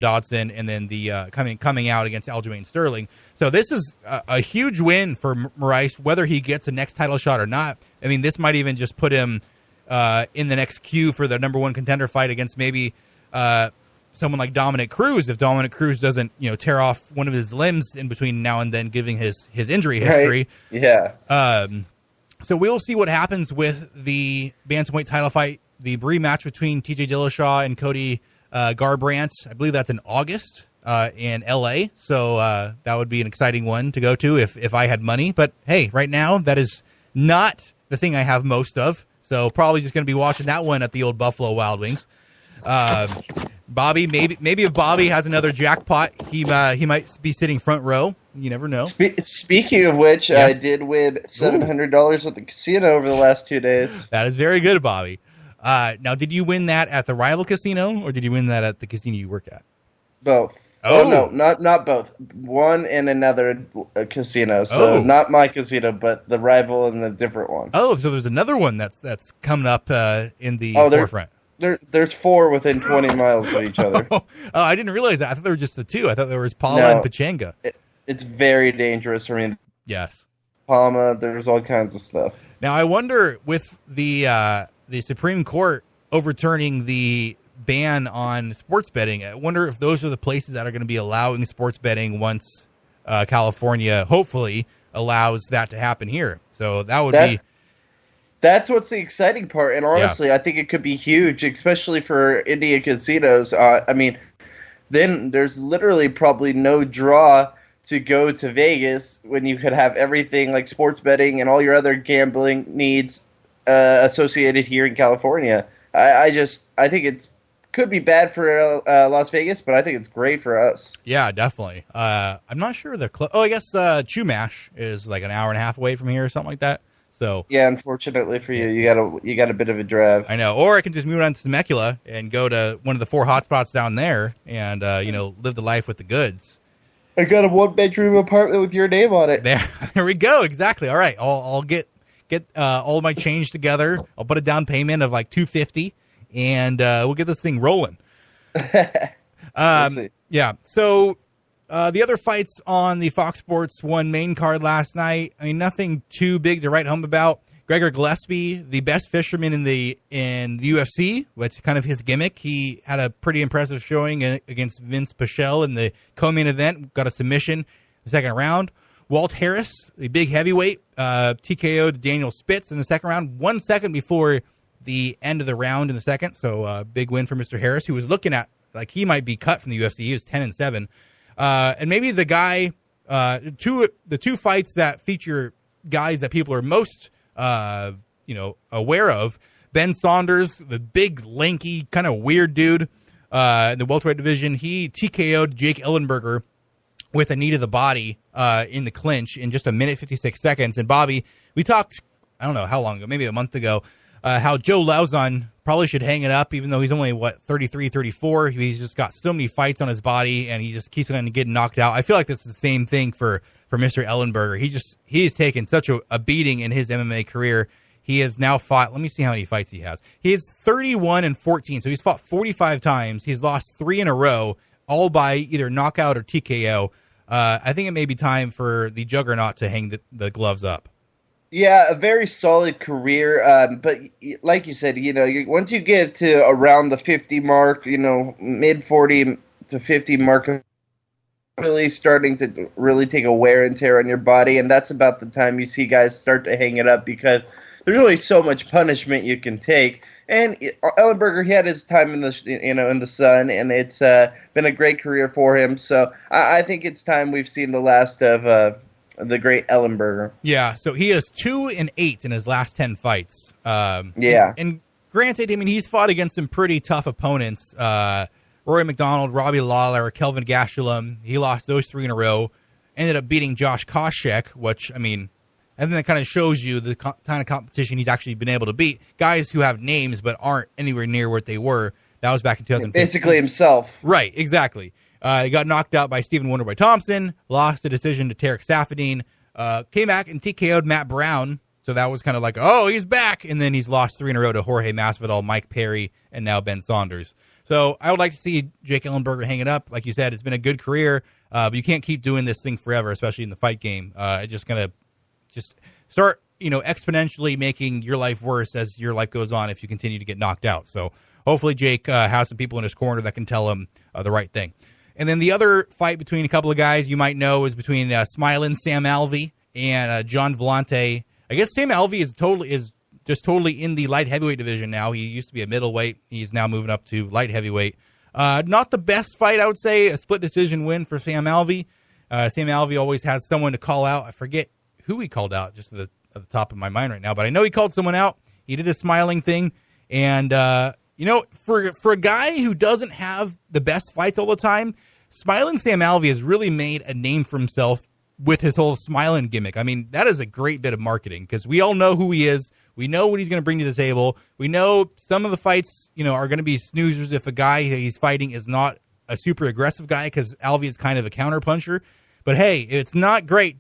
Dodson, and then the coming out against Aljamain Sterling. So this is a huge win for Moraes, whether he gets a next title shot or not. I mean, this might even just put him in the next queue for the number one contender fight against maybe someone like Dominic Cruz, if Dominic Cruz doesn't, tear off one of his limbs in between now and then, giving his injury history. Right. Yeah. So we'll see what happens with the bantamweight title fight, the rematch between TJ Dillashaw and Cody Garbrandt. I believe that's in August in LA. So that would be an exciting one to go to if I had money. But hey, right now that is not the thing I have most of. So probably just going to be watching that one at the old Buffalo Wild Wings. Bobby, maybe if Bobby has another jackpot, he might be sitting front row. You never know. Speaking of which, yes. I did win $700 at the casino over the last 2 days. That is very good, Bobby. Now, did you win that at the rival casino, or did you win that at the casino you work at? Both. Oh, no, not both. One in another casino. So not my casino, but the rival and the different one. Oh, so there's another one that's coming up in the forefront. There's 4 within 20 miles of each other. I didn't realize that. I thought there were just the 2. I thought there was Palma and Pachanga. It's very dangerous for me. Yes. Palma, there's all kinds of stuff. Now, I wonder, with the Supreme Court overturning the ban on sports betting, I wonder if those are the places that are going to be allowing sports betting once California hopefully allows that to happen here. So that would be... That's what's the exciting part, and honestly, I think it could be huge, especially for Indian casinos. I mean, then there's literally probably no draw to go to Vegas when you could have everything like sports betting and all your other gambling needs associated here in California. I think it's could be bad for Las Vegas, but I think it's great for us. Yeah, definitely. I'm not sure they're close. I guess Chumash is like an hour and a half away from here or something like that. So yeah, unfortunately for you, you got a bit of a drive. I know. Or I can just move on to Temecula and go to one of the 4 hotspots down there and live the life with the goods. I got a 1-bedroom apartment with your name on it. There we go. Exactly. All right. I'll get all my change together. I'll put a down payment of like $250, and we'll get this thing rolling. We'll see. Yeah. So. The other fights on the Fox Sports 1 main card last night, I mean, nothing too big to write home about. Gregor Gillespie, the best fisherman in the UFC, which kind of his gimmick. He had a pretty impressive showing against Vince Pichel in the co-main event, got a submission in the second round. Walt Harris, the big heavyweight, TKO'd Daniel Spitz in the second round, 1 second before the end of the round in the second. So big win for Mr. Harris, who was looking at like he might be cut from the UFC. He was 10-7. And maybe the guy, the two fights that feature guys that people are most, aware of. Ben Saunders, the big, lanky, kind of weird dude in the welterweight division. He TKO'd Jake Ellenberger with a knee to the body in the clinch in just 1:56. And Bobby, we talked, I don't know how long ago, maybe a month ago, how Joe Lauzon probably should hang it up, even though he's only, 33, 34. He's just got so many fights on his body, and he just keeps on getting knocked out. I feel like this is the same thing for Mr. Ellenberger. He's taken such a beating in his MMA career. He has now fought, let me see how many fights he has. He is 31-14, so he's fought 45 times. He's lost 3 in a row, all by either knockout or TKO. I think it may be time for the Juggernaut to hang the gloves up. Yeah, a very solid career, but like you said, once you get to around the 50 mark, mid 40 to 50 mark, really starting to really take a wear and tear on your body, and that's about the time you see guys start to hang it up because there's only so much punishment you can take. And Ellenberger, he had his time in the sun, and it's been a great career for him. So I think it's time we've seen the last of the great Ellenberger. Yeah, so he is 2-8 in his last 10 fights. And granted, I mean, he's fought against some pretty tough opponents. Rory McDonald, Robbie Lawler, Kelvin Gastelum. He lost those 3 in a row. Ended up beating Josh Koscheck, which, I mean, and then that kind of shows you the kind of competition he's actually been able to beat. Guys who have names but aren't anywhere near what they were. That was back in 2015. Basically himself. Right, exactly. He got knocked out by Stephen Wonderboy Thompson, lost a decision to Tarek Safadine, came back and TKO'd Matt Brown. So that was kind of like, oh, he's back. And then he's lost 3 in a row to Jorge Masvidal, Mike Perry, and now Ben Saunders. So I would like to see Jake Ellenberger hang it up. Like you said, it's been a good career, but you can't keep doing this thing forever, especially in the fight game. It's just going to just start, exponentially making your life worse as your life goes on if you continue to get knocked out. So hopefully Jake has some people in his corner that can tell him the right thing. And then the other fight between a couple of guys you might know is between Smiling Sam Alvey and John Vellante. I guess Sam Alvey is just totally in the light heavyweight division now. He used to be a middleweight. He's now moving up to light heavyweight. Not the best fight, I would say. A split decision win for Sam Alvey. Sam Alvey always has someone to call out. I forget who he called out, just at the top of my mind right now. But I know he called someone out. He did a smiling thing. And, for a guy who doesn't have the best fights all the time, Smiling Sam Alvey has really made a name for himself with his whole smiling gimmick. I mean, that is a great bit of marketing because we all know who he is. We know what he's going to bring to the table. We know some of the fights, are going to be snoozers if a guy he's fighting is not a super aggressive guy because Alvey is kind of a counter puncher. But hey, it's not great.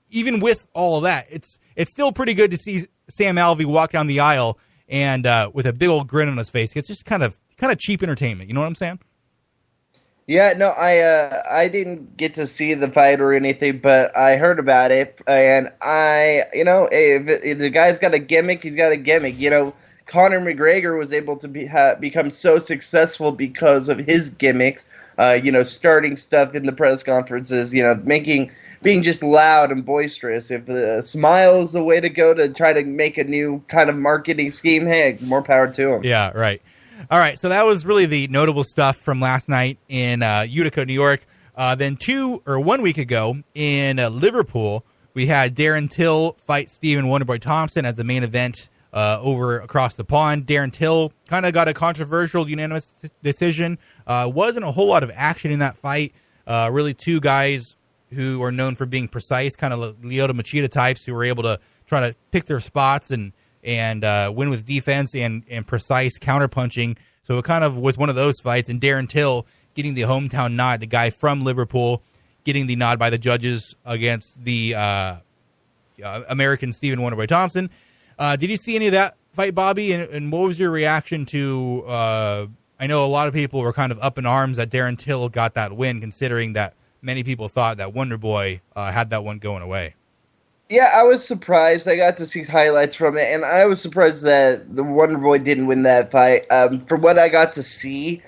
Even with all of that, it's still pretty good to see Sam Alvey walk down the aisle and with a big old grin on his face. It's just kind of cheap entertainment. You know what I'm saying? Yeah, no, I didn't get to see the fight or anything, but I heard about it, and if the guy's got a gimmick, he's got a gimmick. Conor McGregor was able to become so successful because of his gimmicks. Starting stuff in the press conferences, being just loud and boisterous. If the smile is the way to go to try to make a new kind of marketing scheme, hey, more power to him. Yeah, right. All right, so that was really the notable stuff from last night in Utica, New York. Then 1 week ago in Liverpool, we had Darren Till fight Stephen Wonderboy Thompson as the main event over across the pond. Darren Till kind of got a controversial unanimous decision. Wasn't a whole lot of action in that fight. Really two guys who are known for being precise, kind of Lyoto Machida types who were able to try to pick their spots and win with defense and precise counterpunching. So it kind of was one of those fights. And Darren Till getting the hometown nod, the guy from Liverpool, getting the nod by the judges against the American Stephen Wonderboy Thompson. Did you see any of that fight, Bobby? And what was your reaction to, I know a lot of people were kind of up in arms that Darren Till got that win, considering that many people thought that Wonderboy had that one going away. Yeah, I was surprised. I got to see highlights from it, and I was surprised that the Wonderboy didn't win that fight. From what I got to see,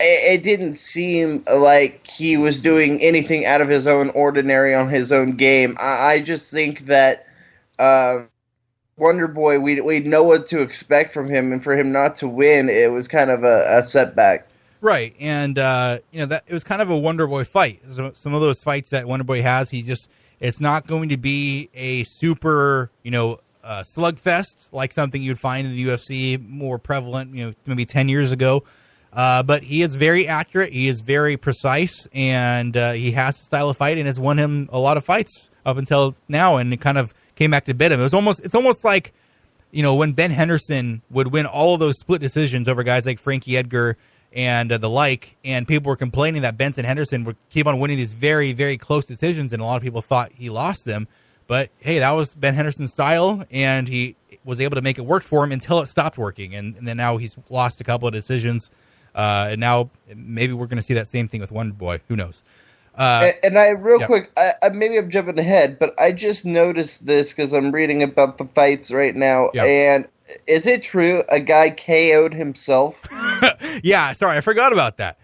it didn't seem like he was doing anything out of his own ordinary on his own game. I just think that Wonderboy, we know what to expect from him, and for him not to win, it was kind of a setback. Right, and that it was kind of a Wonderboy fight. Some of those fights that Wonderboy has, it's not going to be a super, slugfest like something you'd find in the UFC, more prevalent, maybe 10 years ago. But he is very accurate. He is very precise, and he has a style of fight and has won him a lot of fights up until now. And it kind of came back to bit him. It's almost like, when Ben Henderson would win all of those split decisions over guys like Frankie Edgar and the like, and people were complaining that Benson Henderson would keep on winning these very, very close decisions, and a lot of people thought he lost them. But, hey, that was Ben Henderson's style, and he was able to make it work for him until it stopped working. And then now he's lost a couple of decisions, and now maybe we're going to see that same thing with Wonderboy. Who knows? And quick, maybe I'm jumping ahead, but I just noticed this because I'm reading about the fights right now, and is it true a guy KO'd himself? Yeah, sorry, I forgot about that.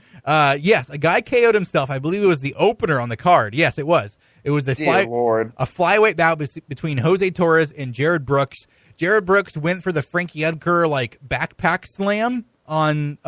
Yes, a guy KO'd himself. I believe it was the opener on the card. Yes, it was. It was a flyweight bout between Jose Torres and Jared Brooks. Jared Brooks went for the Frankie Edgar backpack slam on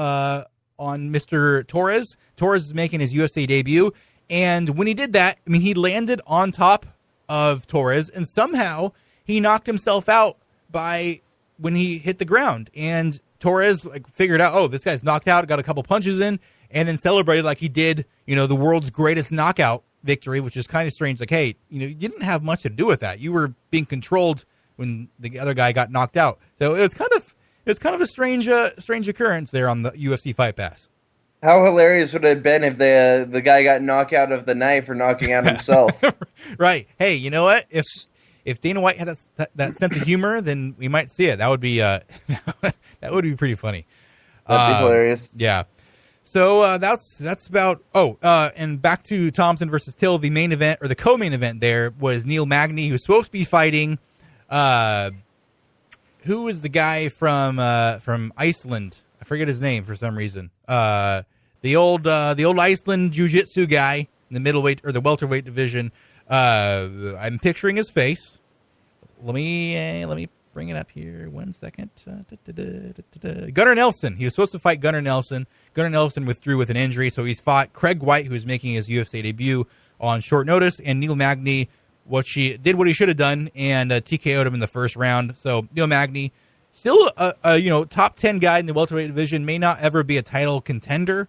Mr. Torres. Torres is making his UFC debut, and when he did that, he landed on top of Torres, and somehow he knocked himself out when he hit the ground. And Torres figured out, oh, this guy's knocked out, got a couple punches in, and then celebrated like he did, the world's greatest knockout victory, which is kind of strange. Hey, you didn't have much to do with that. You were being controlled when the other guy got knocked out. So it was kind of a strange occurrence there on the UFC Fight Pass. How hilarious would it have been if the guy got knocked out of the knife for knocking out himself? Right. Hey, you know what? If Dana White had that sense of humor, then we might see it. That would be that would be pretty funny. That'd be hilarious. Yeah. So that's about. And back to Thompson versus Till. The main event or the co-main event there was Neil Magny, who was supposed to be fighting. Who was the guy from Iceland? I forget his name for some reason. The old Iceland jiu-jitsu guy in the middleweight or the welterweight division. I'm picturing his face. Let me bring it up here. 1 second. Gunnar Nelson. He was supposed to fight Gunnar Nelson. Gunnar Nelson withdrew with an injury, so he's fought Craig White, who is making his UFC debut on short notice, and Neil Magny, what he should have done, and TKO'd him in the first round. So Neil Magny, still a top 10 guy in the welterweight division, may not ever be a title contender,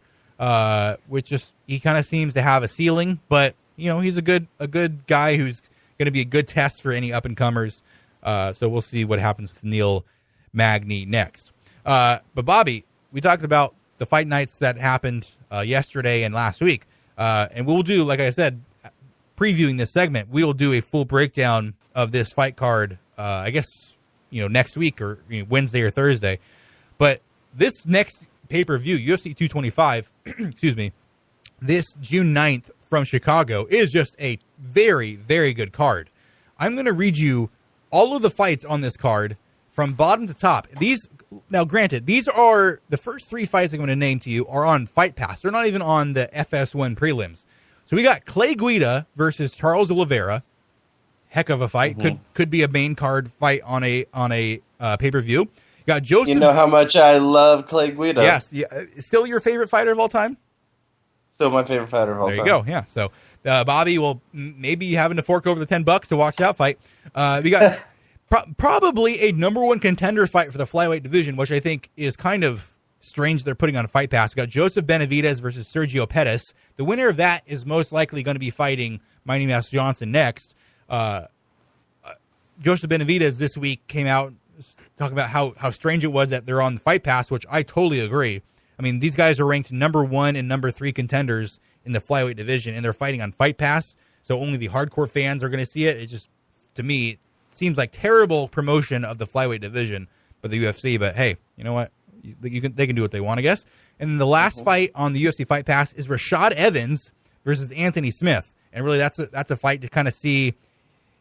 which just he kind of seems to have a ceiling, but he's a good guy who's going to be a good test for any up and comers. So we'll see what happens with Neil Magny next. But Bobby, we talked about the fight nights that happened yesterday and last week, and we'll do, like I said, previewing this segment, we will do a full breakdown of this fight card. I guess next week or Wednesday or Thursday. But this next pay-per-view, UFC 225, excuse me, this June 9th from Chicago is just a very, very good card. I'm going to read you all of the fights on this card from bottom to top. Now, granted, these are the first three fights I'm going to name to you are on Fight Pass. They're not even on the FS1 prelims. So we got Clay Guida versus Charles Oliveira. Heck of a fight. Mm-hmm. Could be a main card fight on a pay-per-view. You got Joseph. You know how much I love Clay Guida. Yes. Yeah. Still your favorite fighter of all time? Still my favorite fighter of all time. There you go. Yeah. So Bobby will maybe having to fork over the $10 to watch that fight. We got probably a number one contender fight for the flyweight division, which I think is kind of strange they're putting on Fight Pass. We got Joseph Benavidez versus Sergio Pettis. The winner of that is most likely going to be fighting Mighty Mouse Johnson next. Joseph Benavidez this week came out talking about how strange it was that they're on the Fight Pass, which I totally agree. I mean, these guys are ranked number 1 and number 3 contenders in the flyweight division, and they're fighting on Fight Pass, so only the hardcore fans are going to see it. It just, to me, seems like terrible promotion of the flyweight division by the UFC, but hey, you know what? They can do what they want, I guess. And then the last fight on the UFC Fight Pass is Rashad Evans versus Anthony Smith, and really that's a fight to kind of see,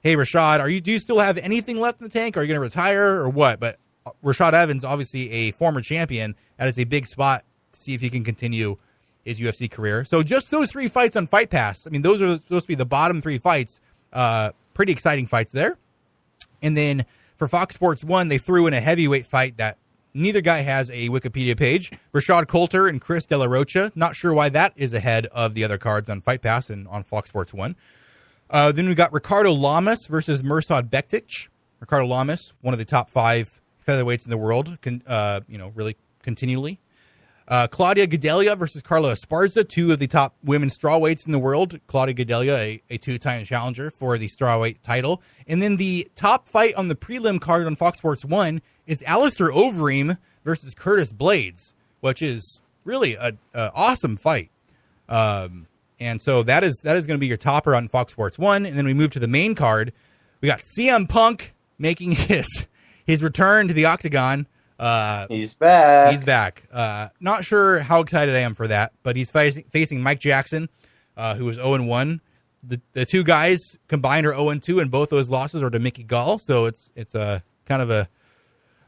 hey, Rashad, do you still have anything left in the tank? Are you going to retire or what? But Rashad Evans, obviously a former champion, that is a big spot to see if he can continue his UFC career. So just those 3 fights on Fight Pass. I mean, those are supposed to be the bottom 3 fights. Pretty exciting fights there. And then for Fox Sports 1, they threw in a heavyweight fight that neither guy has a Wikipedia page. Rashad Coulter and Chris De La Rocha. Not sure why that is ahead of the other cards on Fight Pass and on Fox Sports 1. Then we got Ricardo Lamas versus Mirsad Bektic. Ricardo Lamas, one of the top 5 featherweights in the world, really continually. Claudia Gadelha versus Carla Esparza, 2 of the top women's strawweights in the world. Claudia Gadelha, a 2-time challenger for the strawweight title. And then the top fight on the prelim card on Fox Sports 1 is Alistair Overeem versus Curtis Blades, which is really an awesome fight. And so that is going to be your topper on Fox Sports 1. And then we move to the main card. We got CM Punk making his return to the octagon. He's back. He's back. Not sure how excited I am for that, but he's facing Mike Jackson, who was 0-1. The 2 guys combined are 0-2, and both those losses are to Mickey Gall. So it's a kind of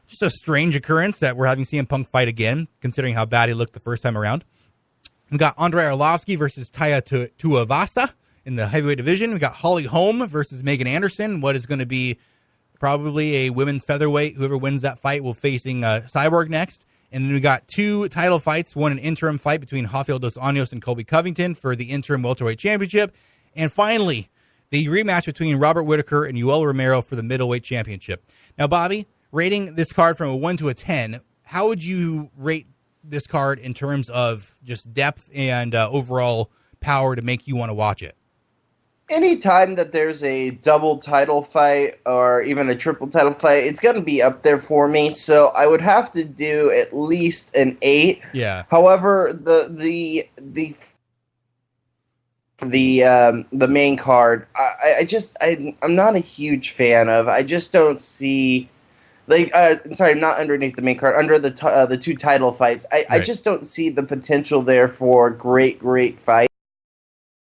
just a strange occurrence that we're having CM Punk fight again, considering how bad he looked the first time around. We got Andrei Arlovsky versus Taya Tuivasa in the heavyweight division. We got Holly Holm versus Megan Anderson. What is going to be probably a women's featherweight. Whoever wins that fight will facing Cyborg next. And then we got 2 title fights, one an interim fight between Rafael Dos Anjos and Colby Covington for the interim welterweight championship. And finally, the rematch between Robert Whitaker and Yoel Romero for the middleweight championship. Now, Bobby, rating this card from a 1 to a 10, how would you rate this card in terms of just depth and overall power to make you want to watch it? Anytime that there's a double title fight or even a triple title fight, it's going to be up there for me. So I would have to do at least an 8. Yeah. However, the main card, I'm not a huge fan of. I just don't see Like, sorry, not underneath the main card, under the two title fights. I Right. just don't see the potential there for great fight.